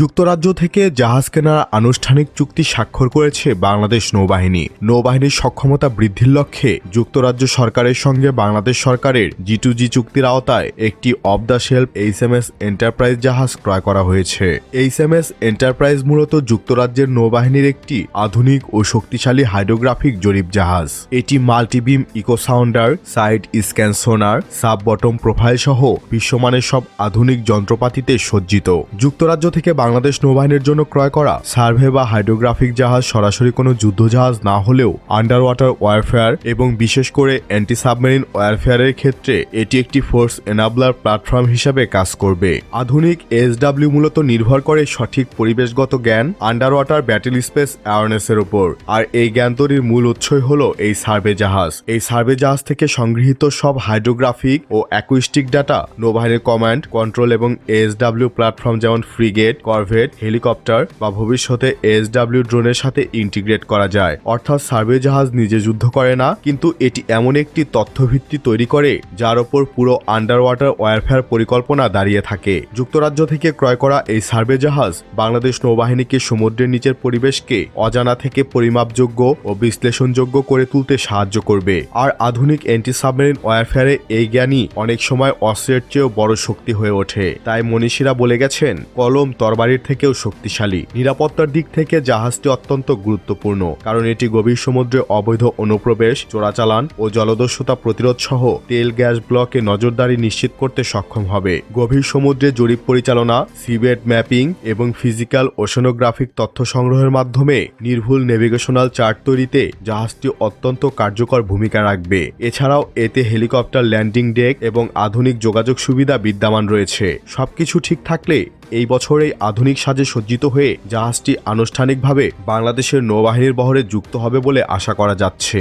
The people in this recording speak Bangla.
যুক্তরাজ্য থেকে জাহাজ কেনার আনুষ্ঠানিক চুক্তি স্বাক্ষর করেছে বাংলাদেশ নৌবাহিনী। নৌবাহিনীর সক্ষমতা বৃদ্ধির লক্ষ্যে যুক্তরাজ্য সরকারের সঙ্গে বাংলাদেশ সরকারের G2G চুক্তির আওতায় একটি of the shelf HMS enterprise জাহাজ ক্রয় করা হয়েছে। HMS এন্টারপ্রাইজ মূলত যুক্তরাজ্যের নৌবাহিনীর একটি আধুনিক ও শক্তিশালী হাইড্রোগ্রাফিক জরিপ জাহাজ। এটি multibeam eco sounder, side scan সোনার, সাব বটম প্রোফাইল সহ বিশ্বমানের সব আধুনিক যন্ত্রপাতিতে সজ্জিত। যুক্তরাজ্য থেকে বাংলাদেশ নৌবাহিনীর জন্য ক্রয় করা সার্ভে বা হাইড্রোগ্রাফিক জাহাজ সরাসরি কোনো যুদ্ধজাহাজ না হলেও আন্ডার ওয়াটার ওয়ারফেয়ার এবং বিশেষ করে অ্যান্টি সাবমেরিন ওয়ারফেয়ারের ক্ষেত্রে এটি একটি ফোর্স এনাবলার প্ল্যাটফর্ম হিসেবে কাজ করবে। আধুনিক SW মূলত নির্ভর করে সঠিক পরিবেশগত জ্ঞান, আন্ডার ওয়াটার ব্যাটেল স্পেস অ্যাওয়ারনেসের উপর। আর এই জ্ঞান তৈরির মূল উৎসই হলো এই সার্ভে জাহাজ। এই সার্ভে জাহাজ থেকে সংগৃহীত সব হাইড্রোগ্রাফিক ও অ্যাকুইস্টিক ডাটা নৌবাহিনীর কমান্ড, কন্ট্রোল এবং SW প্ল্যাটফর্ম যেমন ফ্রিগেট, করভেট, হেলিকপ্টার বা ভবিষ্যতে SW ড্রোনের সাথে ইন্টিগ্রেট করা যায়। অর্থাৎ সার্ভে জাহাজ নিজে যুদ্ধ করে না, কিন্তু এটি এমন একটি তথ্যভিত্তি তৈরি করে যার ওপর পুরো আন্ডার ওয়াটার ওয়ারফেয়ার পরিকল্পনা দাঁড়িয়ে থাকে। যুক্তরাজ্য থেকে ক্রয় করা এই সার্ভে জাহাজ বাংলাদেশ নৌবাহিনীকে সমুদ্রের নিচের পরিবেশকে অজানা থেকে পরিমাপযোগ্য ও বিশ্লেষণযোগ্য করে তুলতে সাহায্য করবে। আর আধুনিক অ্যান্টি সাবমেরিন ওয়ারফেয়ারে এই জ্ঞানই অনেক সময় অস্ত্রের চেয়েও বড় শক্তি হয়ে ওঠে। তাই মনীষীরা বলে গেছেন, কলম তরবারির থেকেও শক্তিশালী। নিরাপত্তার দিক থেকে জাহাজটি অত্যন্ত গুরুত্বপূর্ণ, কারণ এটি গভীর সমুদ্রে অবৈধ অনুপ্রবেশ, চোরাচালান ও জলদস্যুতা প্রতিরোধ সহ তেল গ্যাস ব্লকে নজরদারি নিশ্চিত করতে সক্ষম হবে। গভীর সমুদ্রে জরিপ পরিচালনা, সিবেড ম্যাপিং এবং ফিজিক্যাল ওশেনোগ্রাফিক তথ্য সংগ্রহের মাধ্যমে নির্ভুল নেভিগেশনাল চার্ট তৈরিতে জাহাজটি অত্যন্ত কার্যকর ভূমিকা রাখবে। এছাড়াও এতে হেলিকপ্টার ল্যান্ডিং ডেক এবং আধুনিক যোগাযোগ সুবিধা বিদ্যমান রয়েছে। সবকিছু ঠিক থাকলে এই বছরেই আধুনিক সাজে সজ্জিত হয়ে জাহাজটি আনুষ্ঠানিকভাবে বাংলাদেশের নৌবাহিনীর বহরে যুক্ত হবে বলে আশা করা যাচ্ছে।